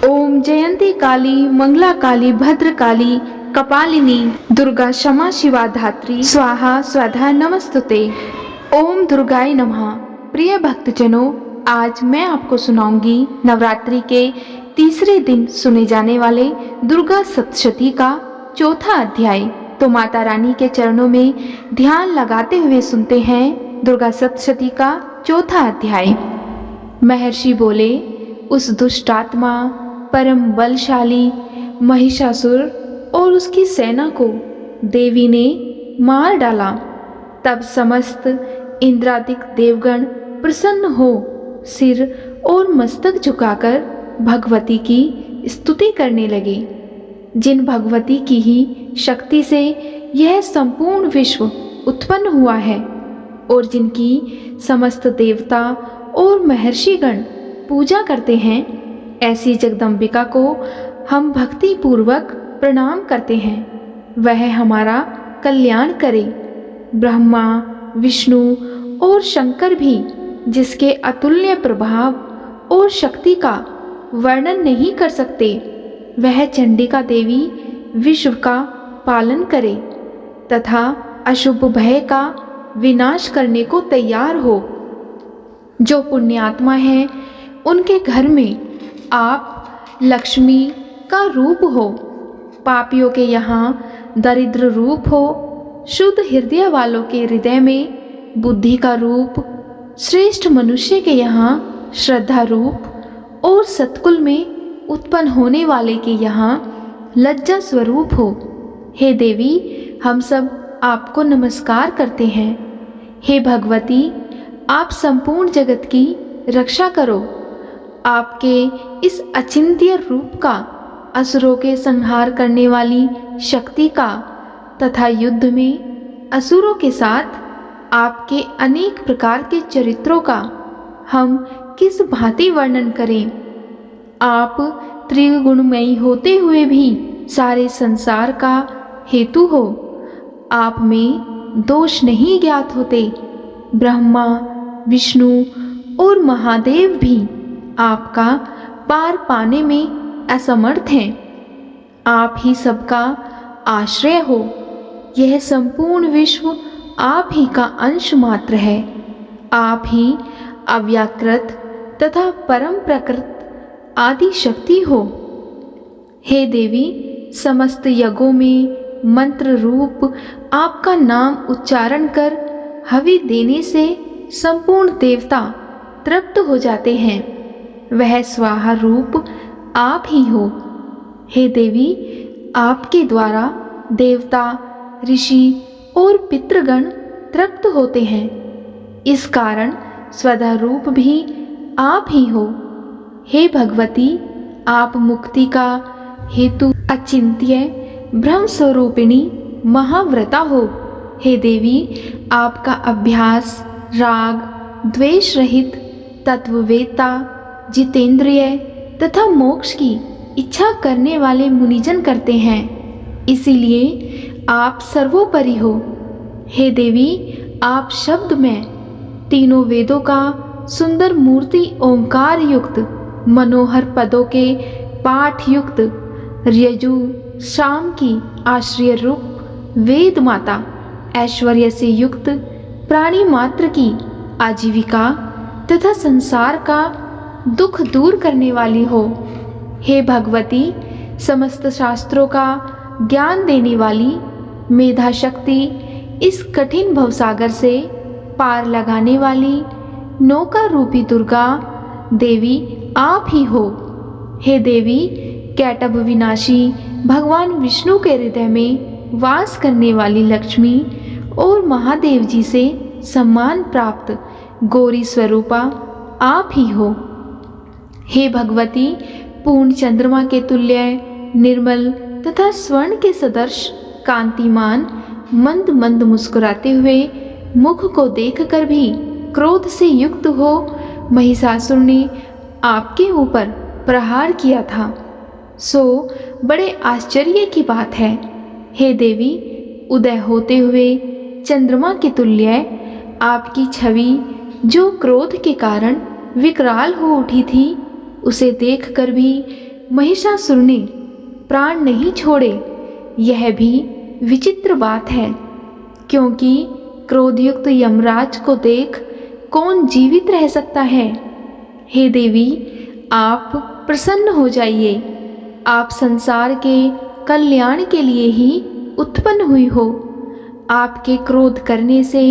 ओम जयंती काली मंगला काली भद्र काली कपालिनी दुर्गा क्षमा शिवा धात्री स्वाहा स्वधा नमस्तुते। ओम दुर्गाय नमः। प्रिय भक्तजनों, आज मैं आपको सुनाऊंगी नवरात्रि के तीसरे दिन सुने जाने वाले दुर्गा सप्तशती का चौथा अध्याय। तो माता रानी के चरणों में ध्यान लगाते हुए सुनते हैं दुर्गा सप्तशती का चौथा अध्याय। महर्षि बोले, उस दुष्ट आत्मा परम बलशाली महिषासुर और उसकी सेना को देवी ने मार डाला। तब समस्त इंद्रादिक देवगण प्रसन्न हो सिर और मस्तक झुकाकर भगवती की स्तुति करने लगे, जिन भगवती की ही शक्ति से यह संपूर्ण विश्व उत्पन्न हुआ है और जिनकी समस्त देवता और महर्षिगण पूजा करते हैं। ऐसी जगदम्बिका को हम भक्ति पूर्वक प्रणाम करते हैं। वह हमारा कल्याण करे। ब्रह्मा, विष्णु और शंकर भी जिसके अतुल्य प्रभाव और शक्ति का वर्णन नहीं कर सकते, वह चंडिका देवी विश्व का पालन करे तथा अशुभ भय का विनाश करने को तैयार हो। जो पुण्यात्मा है उनके घर में आप लक्ष्मी का रूप हो, पापियों के यहाँ दरिद्र रूप हो, शुद्ध हृदय वालों के हृदय में बुद्धि का रूप, श्रेष्ठ मनुष्य के यहाँ श्रद्धा रूप और सत्कुल में उत्पन्न होने वाले के यहाँ लज्जा स्वरूप हो। हे देवी, हम सब आपको नमस्कार करते हैं। हे भगवती, आप संपूर्ण जगत की रक्षा करो। आपके इस अचिंत्य रूप का, असुरों के संहार करने वाली शक्ति का तथा युद्ध में असुरों के साथ आपके अनेक प्रकार के चरित्रों का हम किस भांति वर्णन करें। आप त्रिगुणमयी होते हुए भी सारे संसार का हेतु हो। आप में दोष नहीं ज्ञात होते। ब्रह्मा, विष्णु और महादेव भी आपका पार पाने में असमर्थ हैं। आप ही सबका आश्रय हो। यह संपूर्ण विश्व आप ही का अंश मात्र है। आप ही अव्याकृत तथा परम प्रकृत आदि शक्ति हो। हे देवी, समस्त यज्ञों में मंत्र रूप आपका नाम उच्चारण कर हवि देने से संपूर्ण देवता तृप्त हो जाते हैं। वह स्वाहा रूप आप ही हो। हे देवी, आपके द्वारा देवता, ऋषि और पितृगण तृप्त होते हैं। इस कारण स्वधा रूप भी आप ही हो। हे भगवती, आप मुक्ति का हेतु अचिंत्य ब्रह्म स्वरूपिणी महाव्रता हो। हे देवी, आपका अभ्यास राग द्वेष रहित तत्ववेत्ता, जितेंद्रिय तथा मोक्ष की इच्छा करने वाले मुनिजन करते हैं। इसीलिए आप सर्वोपरि हो। हे देवी, आप शब्द में तीनों वेदों का सुंदर मूर्ति ओंकार युक्त मनोहर पदों के पाठ युक्त यजु शाम की आश्रय रूप वेद माता, ऐश्वर्य से युक्त प्राणी मात्र की आजीविका तथा संसार का दुख दूर करने वाली हो। हे भगवती, समस्त शास्त्रों का ज्ञान देने वाली मेधा शक्ति, इस कठिन भवसागर से पार लगाने वाली नौका रूपी दुर्गा देवी आप ही हो। हे देवी, कैटभ विनाशी भगवान विष्णु के हृदय में वास करने वाली लक्ष्मी और महादेव जी से सम्मान प्राप्त गौरी स्वरूपा आप ही हो। हे भगवती, पूर्ण चंद्रमा के तुल्य निर्मल तथा स्वर्ण के सदृश कांतिमान मंद मंद मुस्कुराते हुए मुख को देखकर भी क्रोध से युक्त हो महिषासुर ने आपके ऊपर प्रहार किया था, सो बड़े आश्चर्य की बात है। हे देवी, उदय होते हुए चंद्रमा के तुल्य आपकी छवि जो क्रोध के कारण विकराल हो उठी थी, उसे देखकर भी महिषासुर ने प्राण नहीं छोड़े, यह भी विचित्र बात है, क्योंकि क्रोधयुक्त यमराज को देख कौन जीवित रह सकता है। हे देवी, आप प्रसन्न हो जाइए। आप संसार के कल्याण के लिए ही उत्पन्न हुई हो। आपके क्रोध करने से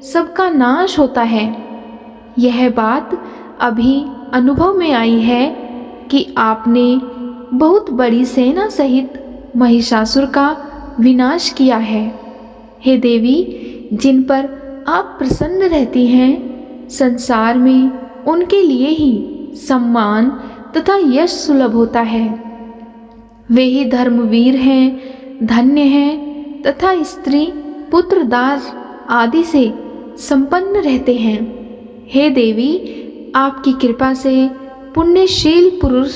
सबका नाश होता है। यह बात अभी अनुभव में आई है कि आपने बहुत बड़ी सेना सहित महिषासुर का विनाश किया है। हे देवी, जिन पर आप प्रसन्न रहती हैं, संसार में उनके लिए ही सम्मान तथा यश सुलभ होता है। वे ही धर्मवीर हैं, धन्य हैं तथा स्त्री पुत्र दार आदि से संपन्न रहते हैं। हे देवी, आपकी कृपा से पुण्यशील पुरुष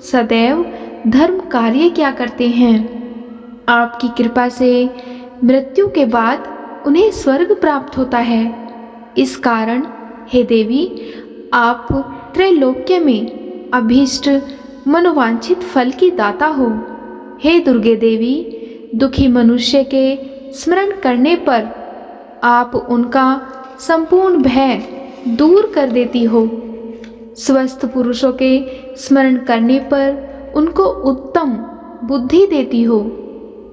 सदैव धर्म कार्य क्या करते हैं। आपकी कृपा से मृत्यु के बाद उन्हें स्वर्ग प्राप्त होता है। इस कारण हे देवी, आप त्रैलोक्य में अभीष्ट मनोवांछित फल की दाता हो। हे दुर्गे देवी, दुखी मनुष्य के स्मरण करने पर आप उनका संपूर्ण भय दूर कर देती हो। स्वस्थ पुरुषों के स्मरण करने पर उनको उत्तम बुद्धि देती हो।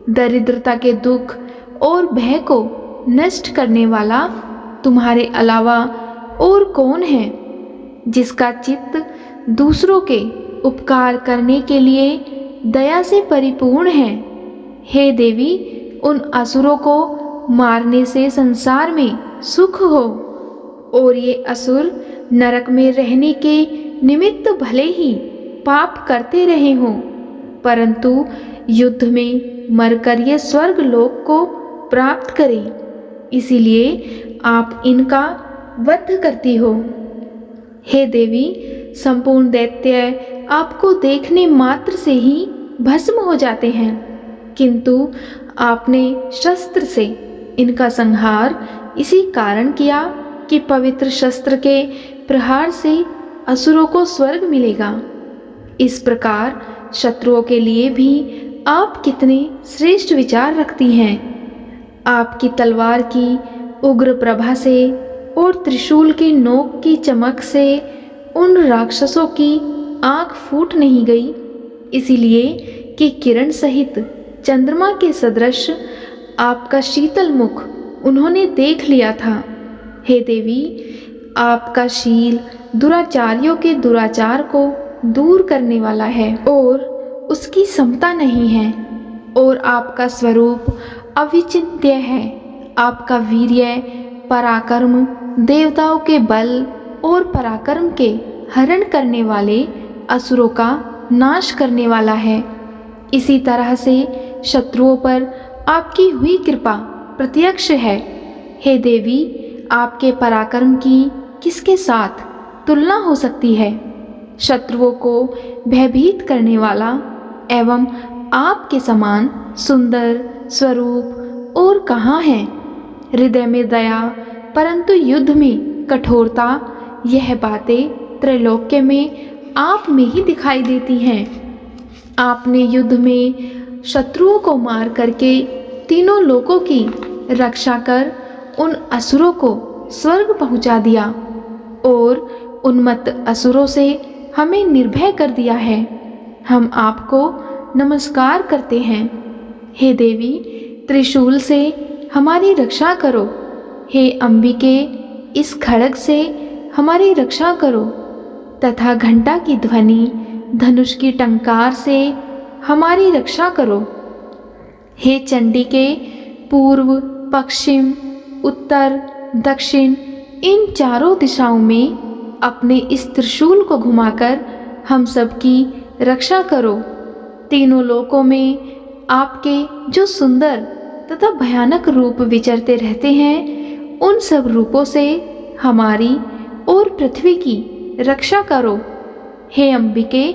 दरिद्रता के दुख और भय को नष्ट करने वाला तुम्हारे अलावा और कौन है, जिसका चित्त दूसरों के उपकार करने के लिए दया से परिपूर्ण है। हे देवी, उन असुरों को मारने से संसार में सुख हो, और ये असुर नरक में रहने के निमित्त भले ही पाप करते रहे हों, परंतु युद्ध में मरकर ये स्वर्ग लोक को प्राप्त करें, इसीलिए आप इनका वध करती हो। हे देवी, संपूर्ण दैत्य आपको देखने मात्र से ही भस्म हो जाते हैं, किंतु आपने शस्त्र से इनका संहार इसी कारण किया कि पवित्र शस्त्र के प्रहार से असुरों को स्वर्ग मिलेगा। इस प्रकार शत्रुओं के लिए भी आप कितने श्रेष्ठ विचार रखती हैं। आपकी तलवार की उग्र प्रभा से और त्रिशूल की नोक की चमक से उन राक्षसों की आंख फूट नहीं गई, इसीलिए कि किरण सहित चंद्रमा के सदृश आपका शीतल मुख उन्होंने देख लिया था। हे देवी, आपका शील दुराचारियों के दुराचार को दूर करने वाला है और उसकी समता नहीं है, और आपका स्वरूप अविचिन्त्य है। आपका वीर्य पराक्रम देवताओं के बल और पराक्रम के हरण करने वाले असुरों का नाश करने वाला है। इसी तरह से शत्रुओं पर आपकी हुई कृपा प्रत्यक्ष है। हे देवी, आपके पराक्रम की किसके साथ तुलना हो सकती है। शत्रुओं को भयभीत करने वाला एवं आपके समान सुंदर स्वरूप और कहाँ है। हृदय में दया परंतु युद्ध में कठोरता, यह बातें त्रैलोक्य में आप में ही दिखाई देती हैं। आपने युद्ध में शत्रुओं को मार करके तीनों लोकों की रक्षा कर उन असुरों को स्वर्ग पहुंचा दिया और उन्मत्त असुरों से हमें निर्भय कर दिया है। हम आपको नमस्कार करते हैं। हे देवी, त्रिशूल से हमारी रक्षा करो। हे अंबिके, इस खड्ग से हमारी रक्षा करो तथा घंटा की ध्वनि, धनुष की टंकार से हमारी रक्षा करो। हे चंडिके, पूर्व, पश्चिम, उत्तर, दक्षिण इन चारों दिशाओं में अपने इस त्रिशूल को घुमाकर हम सबकी रक्षा करो। तीनों लोकों में आपके जो सुंदर तथा भयानक रूप विचरते रहते हैं, उन सब रूपों से हमारी और पृथ्वी की रक्षा करो। हे अंबिके,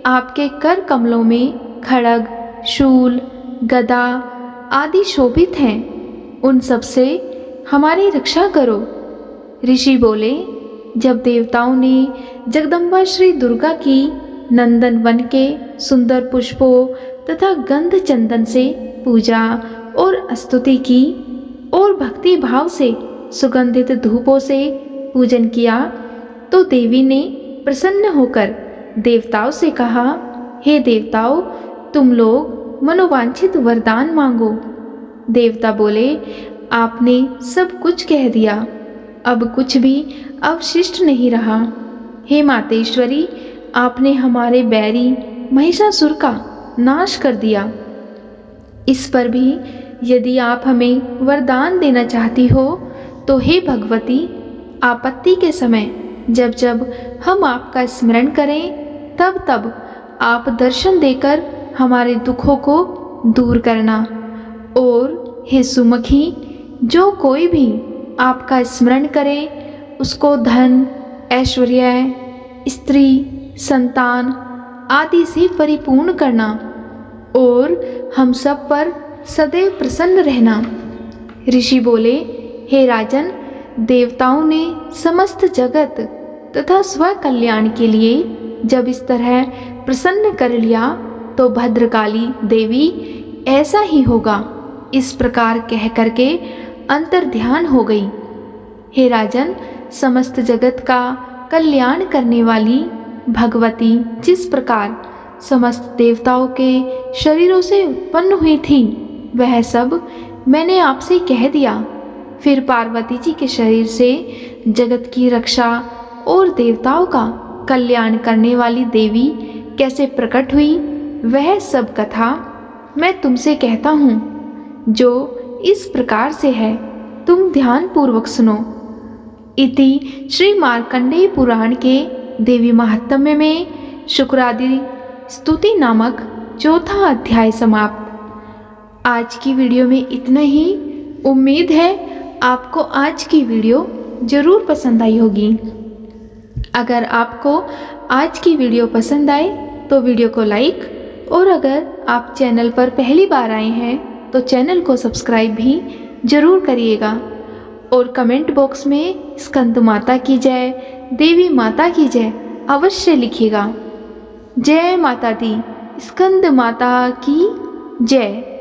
आपके कर कमलों में खड्ग, शूल, गदा आदि शोभित हैं, उन सब से हमारी रक्षा करो। ऋषि बोले, जब देवताओं ने जगदम्बा श्री दुर्गा की नंदन वन के सुंदर पुष्पों तथा गंध चंदन से पूजा और स्तुति की और भक्ति भाव से सुगंधित धूपों से पूजन किया तो देवी ने प्रसन्न होकर देवताओं से कहा, हे देवताओं, तुम लोग मनोवांछित वरदान मांगो। देवता बोले, आपने सब कुछ कह दिया, अब कुछ भी अवशिष्ट नहीं रहा। हे मातेश्वरी, आपने हमारे बैरी महिषासुर का नाश कर दिया। इस पर भी यदि आप हमें वरदान देना चाहती हो तो हे भगवती, आपत्ति के समय जब जब हम आपका स्मरण करें तब तब आप दर्शन देकर हमारे दुखों को दूर करना। और हे सुमुखी, जो कोई भी आपका स्मरण करे उसको धन, ऐश्वर्य, स्त्री, संतान आदि से परिपूर्ण करना और हम सब पर सदैव प्रसन्न रहना। ऋषि बोले, हे राजन, देवताओं ने समस्त जगत तथा स्व कल्याण के लिए जब इस तरह प्रसन्न कर लिया तो भद्रकाली देवी ऐसा ही होगा, इस प्रकार कह करके अंतर ध्यान हो गई। हे राजन, समस्त जगत का कल्याण करने वाली भगवती जिस प्रकार समस्त देवताओं के शरीरों से उत्पन्न हुई थी वह सब मैंने आपसे कह दिया। फिर पार्वती जी के शरीर से जगत की रक्षा और देवताओं का कल्याण करने वाली देवी कैसे प्रकट हुई वह सब कथा मैं तुमसे कहता हूँ, जो इस प्रकार से है, तुम ध्यान पूर्वक सुनो। इति श्री मार्कंडेय पुराण के देवी महात्म्य में शुक्रादि स्तुति नामक चौथा अध्याय समाप्त। आज की वीडियो में इतना ही। उम्मीद है आपको आज की वीडियो ज़रूर पसंद आई होगी। अगर आपको आज की वीडियो पसंद आए तो वीडियो को लाइक, और अगर आप चैनल पर पहली बार आए हैं तो चैनल को सब्सक्राइब भी ज़रूर करिएगा। और कमेंट बॉक्स में स्कंद माता की जय, देवी माता की जय अवश्य लिखिएगा। जय माता दी, स्कंद माता की जय।